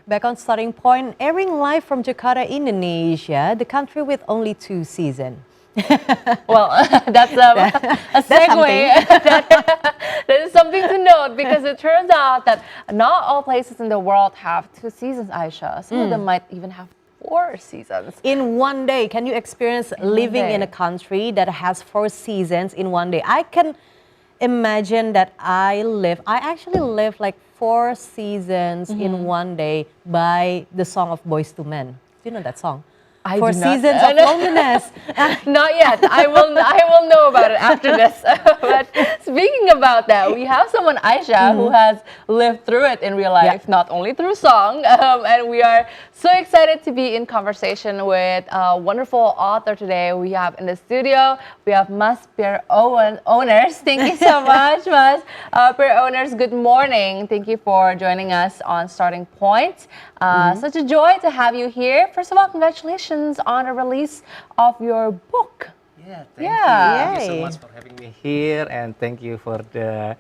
Back on Starting Point, airing live from Jakarta, Indonesia, the country with only 2 seasons. Well, that's a segue. That is something to note because it turns out that not all places in the world have 2 seasons, Aisha. Some of them might even have 4 seasons. In one day, can you experience living in a country that has 4 seasons in one day? I can imagine that I actually live like 4 seasons in one day by the song of Boyz II Men. Do you know that song? I 4 do not. seasons of loneliness. Not yet. I will know about it after this. But speaking about that, we have someone, Aisha, who has lived through it in real life, not only through song. And we are so excited to be in conversation with a wonderful author today. We have in the studio, we have Mas Peer Owners. Thank you so much, Mas. Peer Owners, good morning. Thank you for joining us on Starting Point. Such a joy to have you here. First of all, congratulations on the release of your book. Yeah, thank you. Thank you so much for having me here, and thank you for the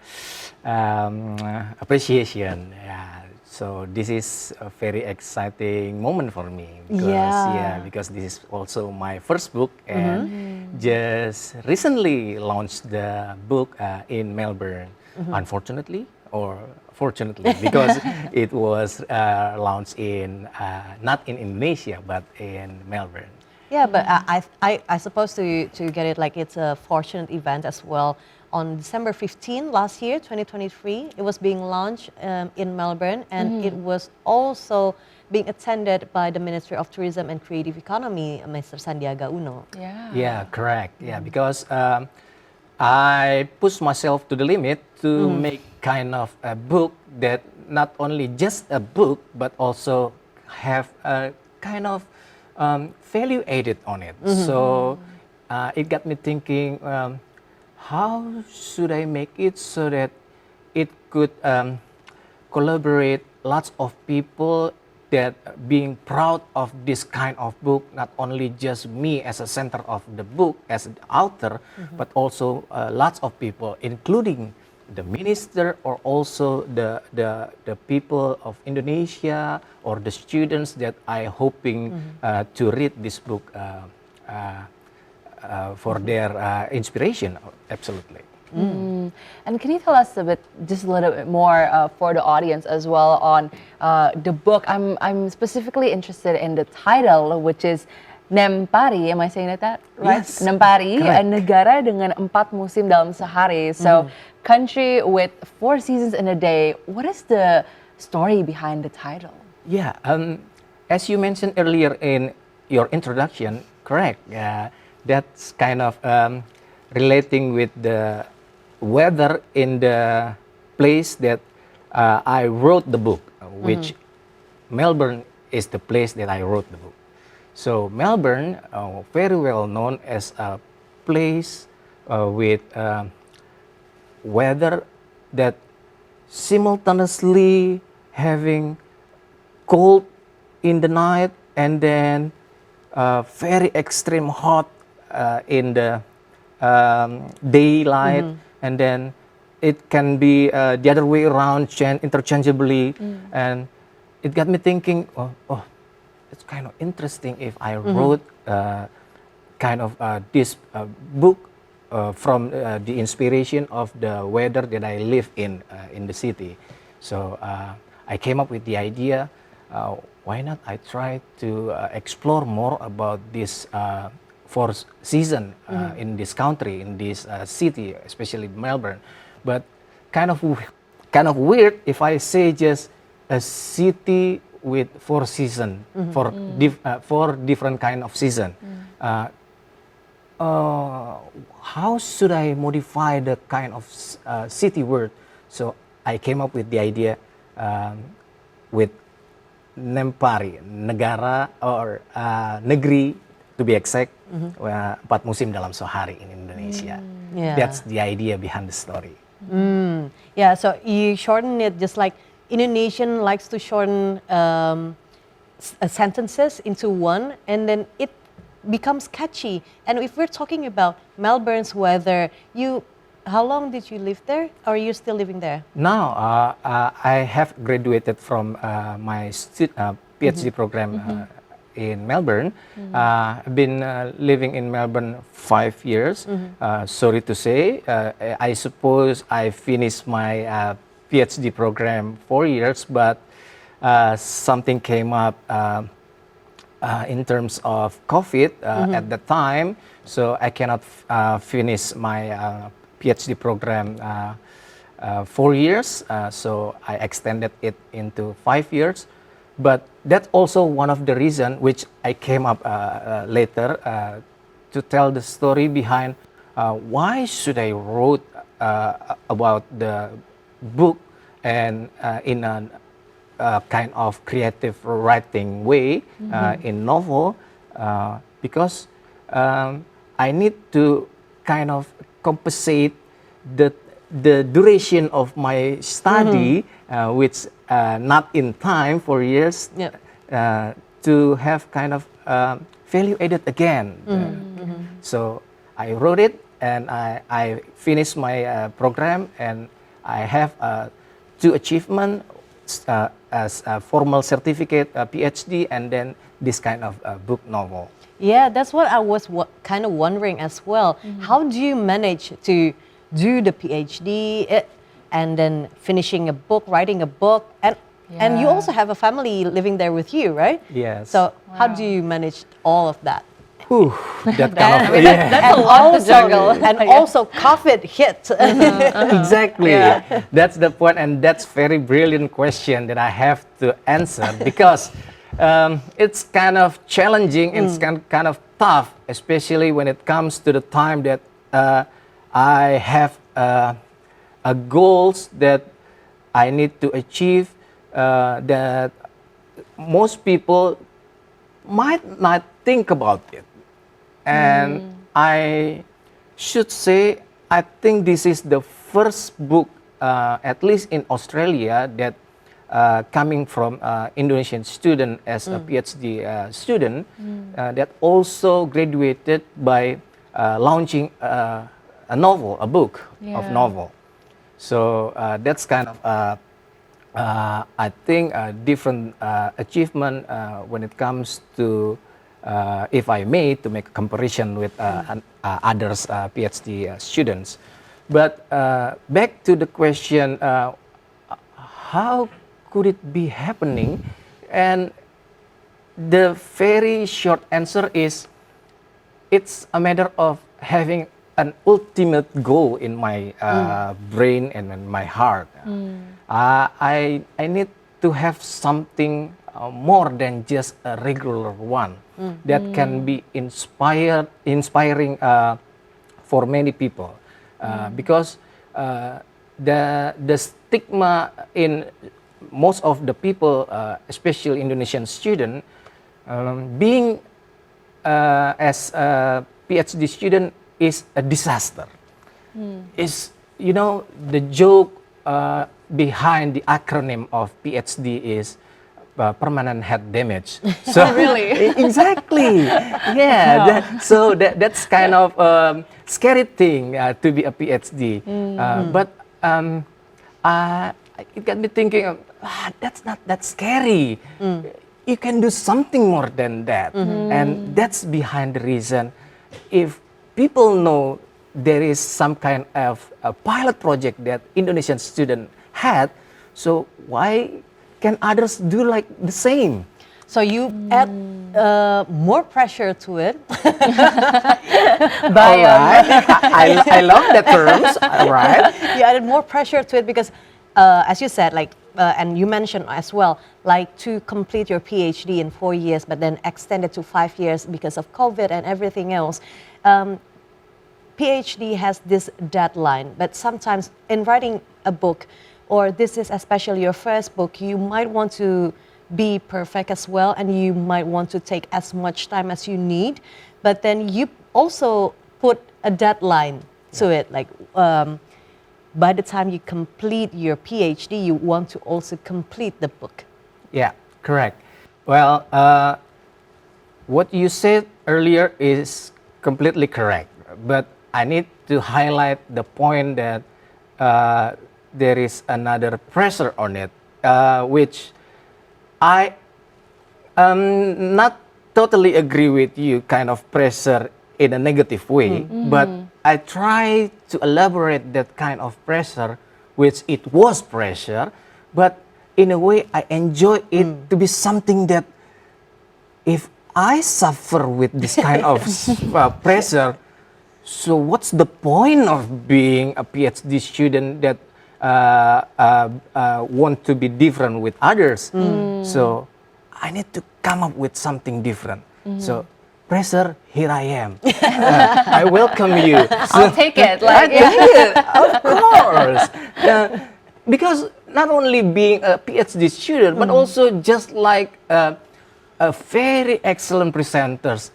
appreciation. Yeah, so this is a very exciting moment for me because this is also my first book, and just recently launched the book in Melbourne. Unfortunately, or fortunately, because it was launched in not in Indonesia but in Melbourne. Yeah, but I suppose to get it, like, it's a fortunate event as well. On December 15 last year, 2023, it was being launched in Melbourne, and it was also being attended by the Ministry of Tourism and Creative Economy, Mr. Sandiaga Uno. Yeah, correct. Yeah, because I pushed myself to the limit to make kind of a book that not only just a book, but also have a kind of value added on it. So it got me thinking, how should I make it so that it could collaborate lots of people that being proud of this kind of book, not only just me as a center of the book, as an author, but also lots of people, including the minister or also the people of Indonesia or the students that I hoping to read this book for their inspiration. Absolutely. And can you tell us just a little bit more for the audience as well on the book? I'm specifically interested in the title, which is Nempari. Am I saying that right? Yes. Nempari, negara dengan 4 musim dalam sehari. So, country with 4 seasons in a day. What is the story behind the title? Yeah, as you mentioned earlier in your introduction, correct. That's kind of relating with the weather in the place that I wrote the book, which Melbourne is the place that I wrote the book. So Melbourne, very well known as a place with weather that simultaneously having cold in the night and then very extreme hot in the daylight, and then it can be the other way around, interchangeably, and it got me thinking, oh, it's kind of interesting if I wrote kind of this book from the inspiration of the weather that I live in the city. So I came up with the idea, why not I try to explore more about this 4 season in this country, in this city, especially Melbourne. But kind of weird if I say just a city with 4 seasons, 4 different kind of season. How should I modify the kind of city word? So I came up with the idea with Nempari, negara or negeri, to be exact, 4 musim dalam sehari in Indonesia. That's the idea behind the story. Yeah, so you shorten it just like Indonesian likes to shorten sentences into one, and then it becomes catchy. And if we're talking about Melbourne's weather, you how long did you live there? Or are you still living there? Now, I have graduated from my PhD program in Melbourne. I've been living in Melbourne 5 years. Sorry to say, I suppose I finished my PhD program 4 years, but something came up in terms of COVID at the time, so I cannot finish my PhD program 4 years, so I extended it into 5 years. But that's also one of the reasons which I came up later to tell the story behind why should I wrote about the book and in a kind of creative writing way in novel, because I need to kind of compensate the duration of my study, which not in time 4 years, to have kind of value added again. So I wrote it and I finished my program, and I have 2 achievements as a formal certificate, a PhD, and then this kind of book novel. Yeah, that's what I was kind of wondering as well. How do you manage to do the PhD and then finishing a book, writing a book, and you also have a family living there with you, right? Yes. So how do you manage all of that? Whew, that kind of, I mean, that's a lot to juggle. And also COVID hit. Exactly. That's the point, and that's very brilliant question that I have to answer, because it's kind of challenging and it's kind of tough, especially when it comes to the time that I have goals that I need to achieve, that most people might not think about it. And I should say, I think this is the first book, at least in Australia, that coming from Indonesian student as a PhD student, that also graduated by launching a novel, a book of novel. So that's kind of, I think, a different achievement when it comes to, if I may, to make a comparison with others PhD students. But back to the question, how could it be happening? And the very short answer is, it's a matter of having an ultimate goal in my brain and in my heart. I need to have something more than just a regular one that can be inspiring for many people, because the stigma in most of the people, especially Indonesian student, being as a PhD student is a disaster. Is, you know, the joke behind the acronym of PhD is permanent head damage. So Really? Exactly. Yeah. So that's kind of scary thing to be a PhD. But it got me thinking, that's not that scary. You can do something more than that. And that's behind the reason, if people know there is some kind of a pilot project that Indonesian student had, so why can others do like the same? So you add more pressure to it. All right. I love that terms. All right. You added more pressure to it because, as you said, like, and you mentioned as well, like to complete your PhD in 4 years, but then extend it to 5 years because of COVID and everything else. PhD has this deadline, but sometimes in writing a book, or this is especially your first book, you might want to be perfect as well, and you might want to take as much time as you need, but then you also put a deadline to it, like by the time you complete your PhD, you want to also complete the book. Yeah, correct. Well, what you said earlier is completely correct, but I need to highlight the point that there is another pressure on it, which I not totally agree with you, kind of pressure in a negative way, but I try to elaborate that kind of pressure, which it was pressure, but in a way I enjoy it to be something that if I suffer with this kind of pressure, so what's the point of being a PhD student that want to be different with others? So I need to come up with something different. So pressure, here I am. I welcome you. I'll take it. I Like, take it, of course. Because not only being a PhD student, but also just like a very excellent presenters,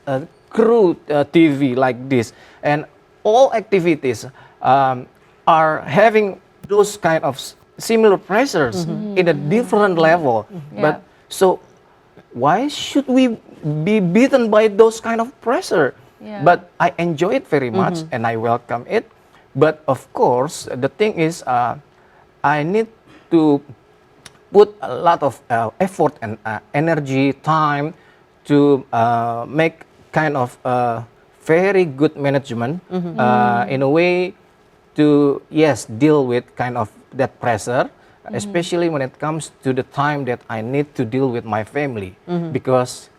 crew TV like this, and all activities are having those kind of similar pressures in a different level. But so why should we be beaten by those kind of pressure? Yeah. But I enjoy it very much and I welcome it. But of course, the thing is, I need to put a lot of effort and energy, time to make kind of very good management in a way to, yes, deal with kind of that pressure, especially when it comes to the time that I need to deal with my family. Because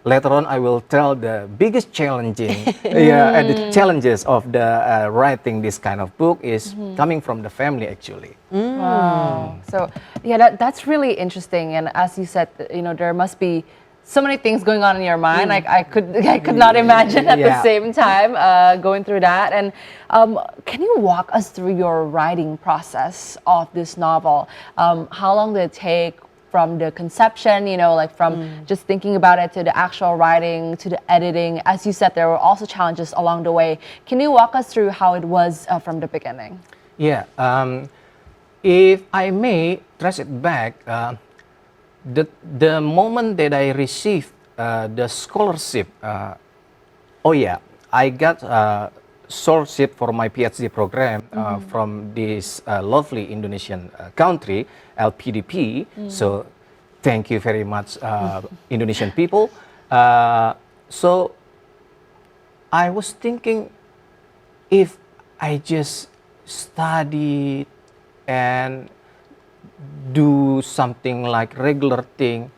later on I will tell the biggest challenging, the challenges of the writing this kind of book is coming from the family actually. wow. So yeah, that's really interesting. And as you said, you know, there must be so many things going on in your mind. Like I could not imagine at the Yeah. same time going through that. And can you walk us through your writing process of this novel? How long did it take from the conception, you know, like from just thinking about it to the actual writing to the editing? As you said, there were also challenges along the way. Can you walk us through how it was from the beginning? Yeah, if I may trace it back, the moment that I received the scholarship, I got scholarship for my PhD program from this lovely Indonesian country, LPDP. So thank you very much, Indonesian people. So I was thinking, if I just study and do something like regular thing,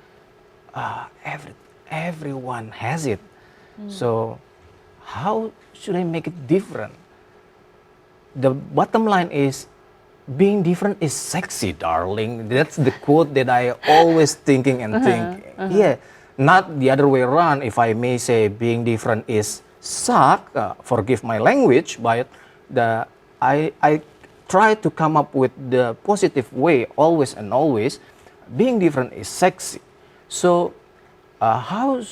everyone has it. So how should I make it different? The bottom line is, being different is sexy, darling. That's the quote that I always thinking and thinking. Yeah, not the other way around. If I may say, being different is suck. Forgive my language, but I try to come up with the positive way always and always. Being different is sexy. So how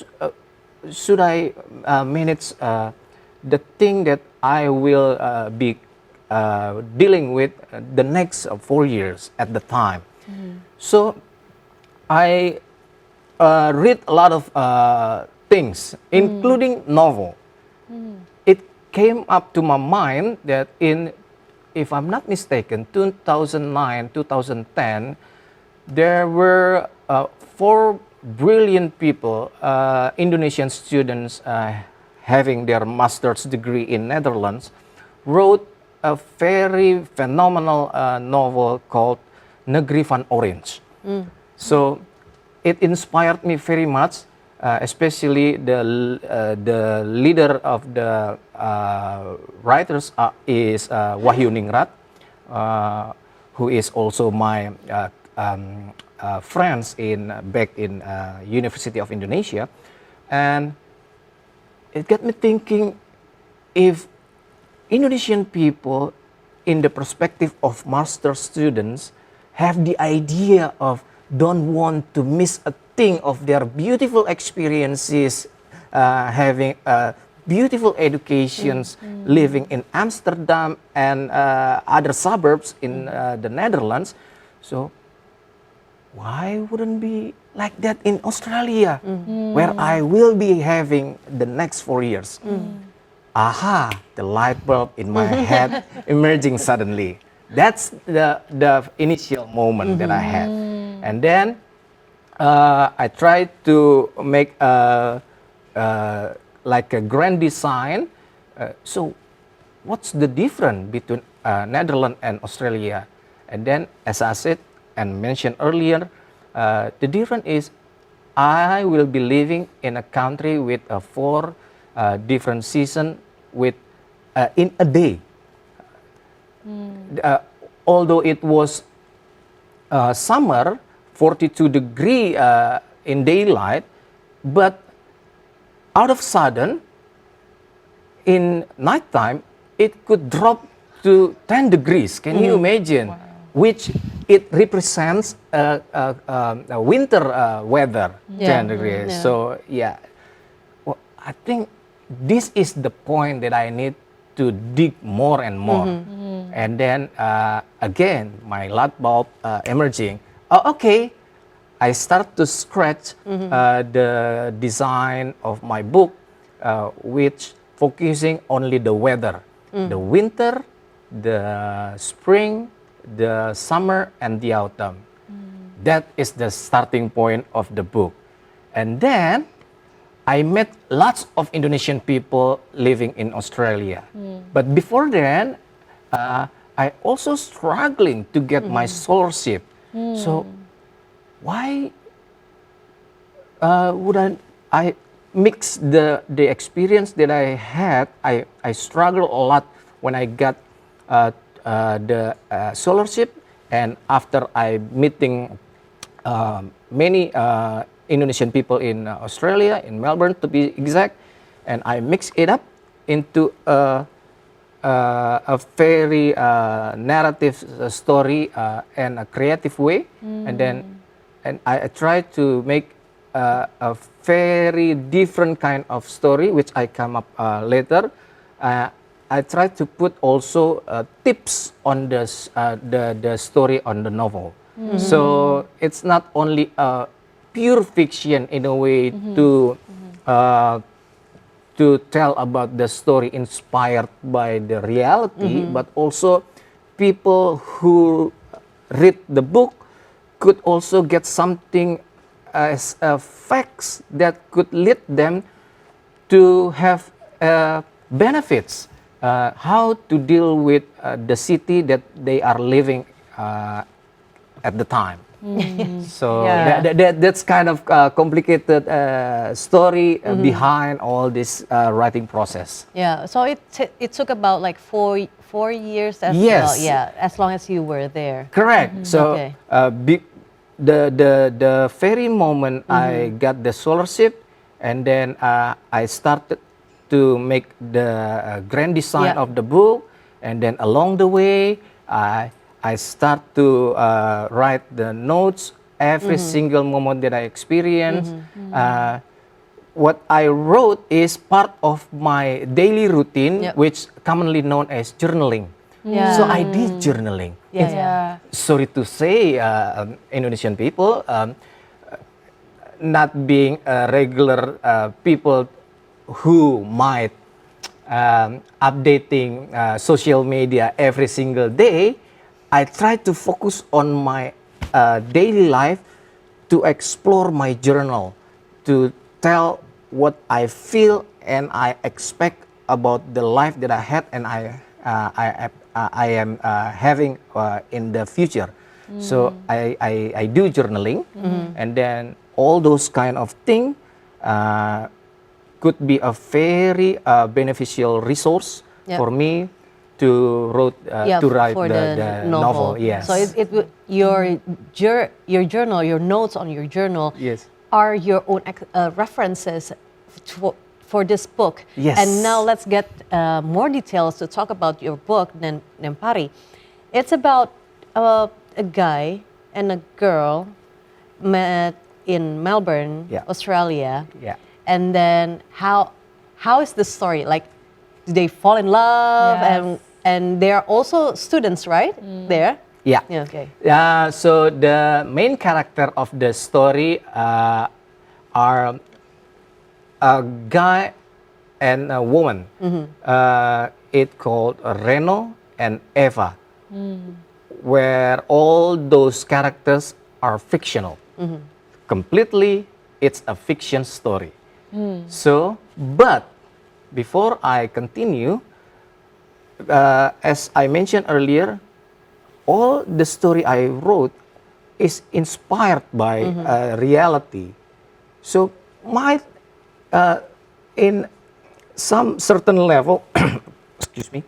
should I manage the thing that I will be dealing with the next 4 years at the time? So I read a lot of things, including novel. It came up to my mind that if I'm not mistaken, 2009, 2010, there were 4 brilliant people, Indonesian students having their master's degree in Netherlands, wrote a very phenomenal novel called Negeri van Orange. So it inspired me very much, especially the leader of the writers is Wahyu Ningrat, who is also my friends back in University of Indonesia. And it got me thinking, if Indonesian people, in the perspective of master students, have the idea of don't want to miss a thing of their beautiful experiences, having beautiful educations, living in Amsterdam and other suburbs in the Netherlands, so why wouldn't be like that in Australia, where I will be having the next 4 years? aha, the light bulb in my head emerging suddenly. That's the initial moment that I had. And then I tried to make like a grand design. So what's the difference between Netherlands and Australia? And then, as I said and mentioned earlier, the difference is I will be living in a country with 4 different seasons with in a day. Although it was summer, 42 degree in daylight, but out of sudden, in nighttime, it could drop to 10 degrees. Can you imagine? Wow. Which it represents a winter weather, Yeah. 10 degrees. Yeah. So yeah, well, I think this is the point that I need to dig more and more. And then again, my light bulb emerging. Oh, okay, I start to scratch the design of my book, which focusing only the weather, the winter, the spring, the summer, and the autumn. That is the starting point of the book. And then I met lots of Indonesian people living in Australia. But before then, I also struggling to get my scholarship. So why would I mix the experience that I had? I struggled a lot when I got the scholarship, and after I meeting many Indonesian people in Australia, in Melbourne to be exact, and I mix it up into a very narrative story and a creative way, and I try to make a very different kind of story, which I come up later. I try to put also tips on the story on the novel. So it's not only a pure fiction in a way to tell about the story inspired by the reality, but also people who read the book could also get something as facts that could lead them to have benefits, how to deal with the city that they are living at the time. So Yeah. that's kind of complicated story behind all this writing process. Yeah, so it took about like four years as Yes. well. Yeah, as long as you were there. Correct. So Okay. the very moment I got the scholarship, and then I started to make the grand design Yeah. of the book, and then along the way I start to write the notes every single moment that I experience. What I wrote is part of my daily routine, Yep. which commonly known as journaling. Yeah. So I did journaling. Yeah, Yeah. Sorry to say, Indonesian people, not being regular people who might updating social media every single day, I try to focus on my daily life, to explore my journal, to tell what I feel and I expect about the life that I had and I am having in the future. So I do journaling, and then all those kind of things could be a very beneficial resource Yep. for me to write for the novel. Yes. So your journal, your notes on your journal, Yes. are your own references for this book. Yes. And now let's get more details to talk about your book, Nempari. It's about a guy and a girl met in Melbourne, Yeah. Australia. Yeah. And then how is the story? Like, do they fall in love? Yes. And they are also students, right? There. Yeah. Yeah. Okay. So the main character of the story are a guy and a woman. It called Reno and Eva, where all those characters are fictional. Completely, it's a fiction story. So, but before I continue, as I mentioned earlier, all the story I wrote is inspired by reality. So, in some certain level, excuse me,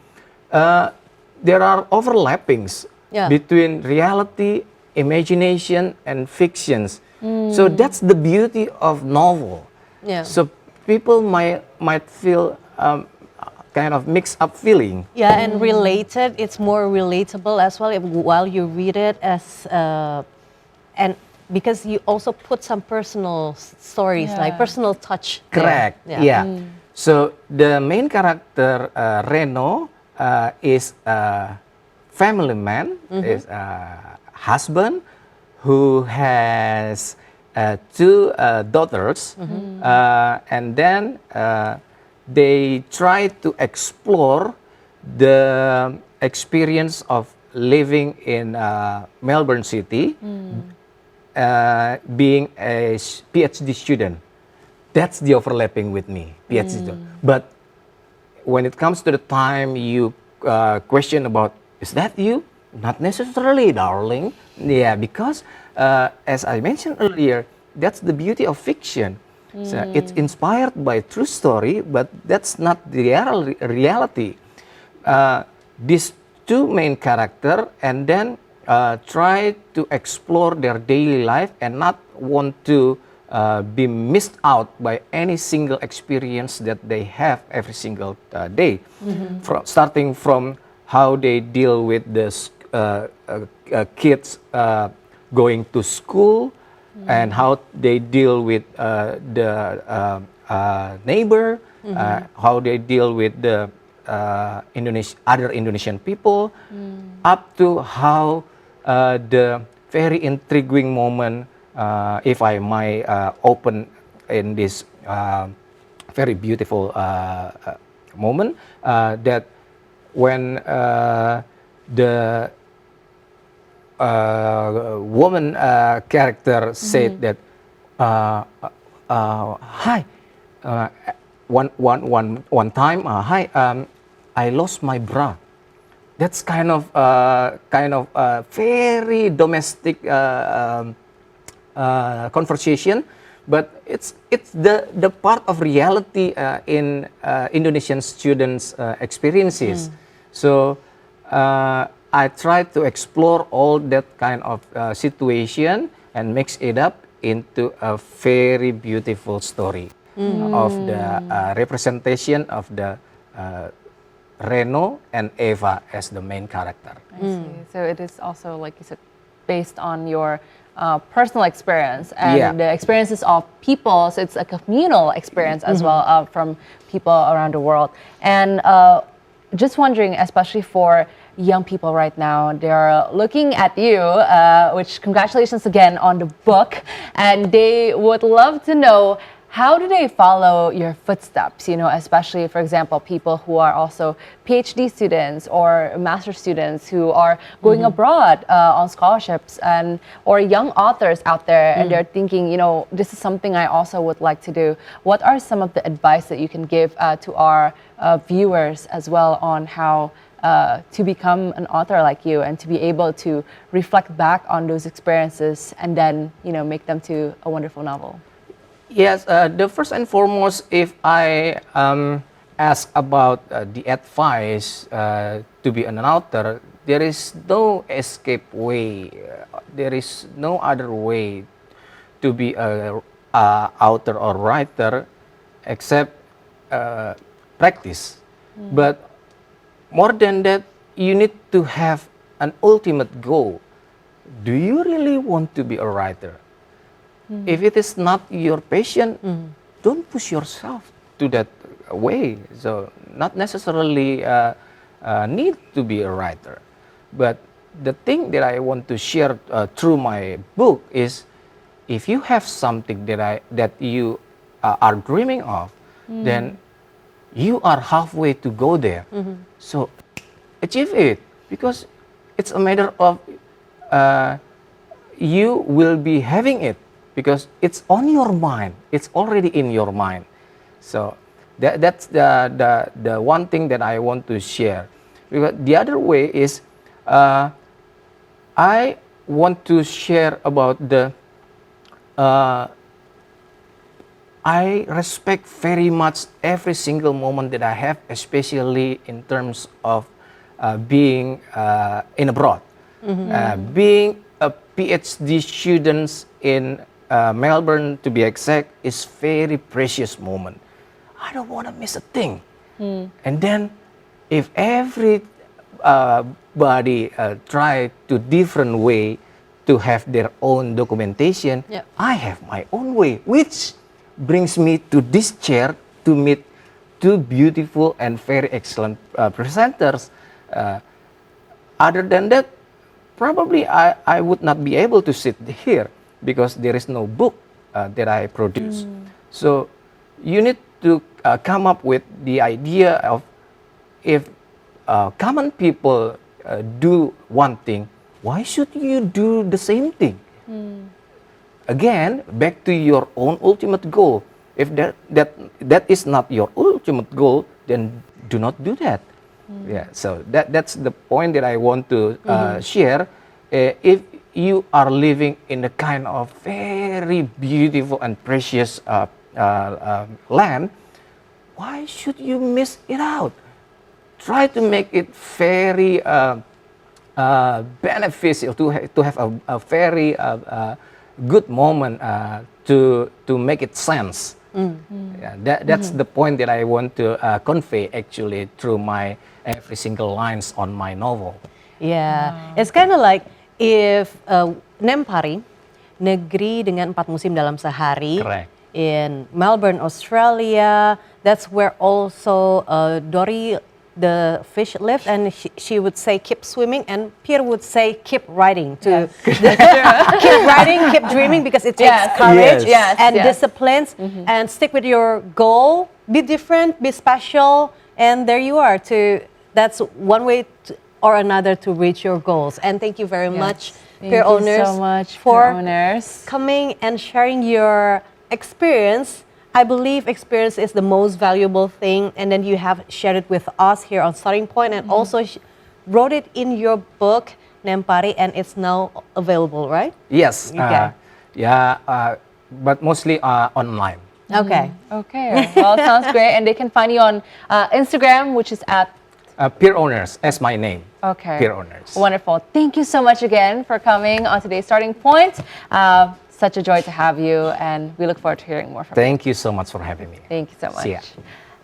there are overlappings Yeah. between reality, imagination, and fictions. So that's the beauty of novel. Yeah. So people might feel kind of mixed up feeling. Yeah, and related, it's more relatable as well while you read it as, and because you also put some personal stories, like Yeah. personal touch. there. Correct. Yeah. So the main character Reno is a family man, is a husband who has two daughters, and then they try to explore the experience of living in Melbourne City, being a PhD student. That's the overlapping with me, PhD student. But when it comes to the time you question about, is that you? Not necessarily, darling. Yeah, because as I mentioned earlier, that's the beauty of fiction. So it's inspired by true story, but that's not the reality. These two main character, and then try to explore their daily life and not want to be missed out by any single experience that they have every single day. Starting from how they deal with the kids going to school, and how they deal with the neighbor, how they deal with the other Indonesian people, up to how the very intriguing moment, if I might open in this very beautiful moment, that when the woman character said that, hi, one time, hi, I lost my bra. That's kind of very domestic conversation, but it's the part of reality in Indonesian students' experiences. So I try to explore all that kind of situation and mix it up into a very beautiful story of the representation of the Reno and Eva as the main character. I see. So it is also, like you said, based on your personal experience and Yeah. the experiences of people. So it's a communal experience as well from people around the world. And just wondering, especially for young people right now, they're looking at you, which congratulations again on the book, and they would love to know, how do they follow your footsteps? You know, especially, for example, people who are also PhD students or master students who are going abroad on scholarships, and or young authors out there, and they're thinking, you know, this is something I also would like to do. What are some of the advice that you can give to our viewers as well on how to become an author like you, and to be able to reflect back on those experiences and then, you know, make them to a wonderful novel? Yes, the first and foremost, if I ask about the advice to be an author, there is no escape way. There is no other way to be a author or writer except practice. But more than that, you need to have an ultimate goal. Do you really want to be a writer? If it is not your passion, don't push yourself to that way. So not necessarily need to be a writer. But the thing that I want to share through my book is, if you have something that you are dreaming of, then you are halfway to go there. So achieve it, because it's a matter of you will be having it, because it's on your mind. It's already in your mind. So that's the one thing that I want to share. Because the other way is I want to share about the I respect very much every single moment that I have, especially in terms of being in abroad. Being a PhD student in Melbourne, to be exact, is very precious moment. I don't want to miss a thing. And then, if every body try to different way to have their own documentation, Yep. I have my own way, which brings me to this chair to meet two beautiful and very excellent presenters. Other than that, probably I would not be able to sit here because there is no book that I produce. So you need to come up with the idea of, if common people do one thing, why should you do the same thing? Again, back to your own ultimate goal. If that is not your ultimate goal, then do not do that. Yeah, so that's the point that I want to share. If you are living in a kind of very beautiful and precious land, why should you miss it out? Try to make it very beneficial, to have a very good moment to make it sense. Yeah, that's the point that I want to convey actually through my every single lines on my novel. Yeah, it's kind of like if Nempari, negeri dengan 4 musim dalam sehari, Correct. in Melbourne, Australia. That's where also Dory, the fish, lived, and she would say keep swimming, and Pierre would say keep writing to keep writing, keep dreaming, because it takes Yes. courage Yes. and Yes. disciplines, and stick with your goal. Be different, be special, and there you are. That's one way or another to reach your goals. And thank you very much, Thank Pierre you owners, so much, for Peer Owners. coming and sharing your experience. I believe experience is the most valuable thing, and then you have shared it with us here on Starting Point, and also wrote it in your book, Nempari, and it's now available, right? Yes. Okay. But mostly online. Okay. Okay, well, sounds great. And they can find you on Instagram, which is at Peer Owners, as my name. Okay. Peer Owners. Wonderful. Thank you so much again for coming on today's Starting Point. Such a joy to have you, and we look forward to hearing more from you. Thank you so much for having me. Thank you so much. See ya.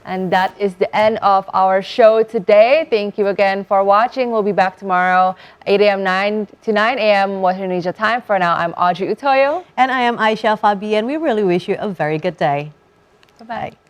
And that is the end of our show today. Thank you again for watching. We'll be back tomorrow, 8 a.m. 9 to 9 a.m. Western Indonesia time. For now, I'm Audrey Utoyo. And I am Aisha Fabian. We really wish you a very good day. Bye-bye.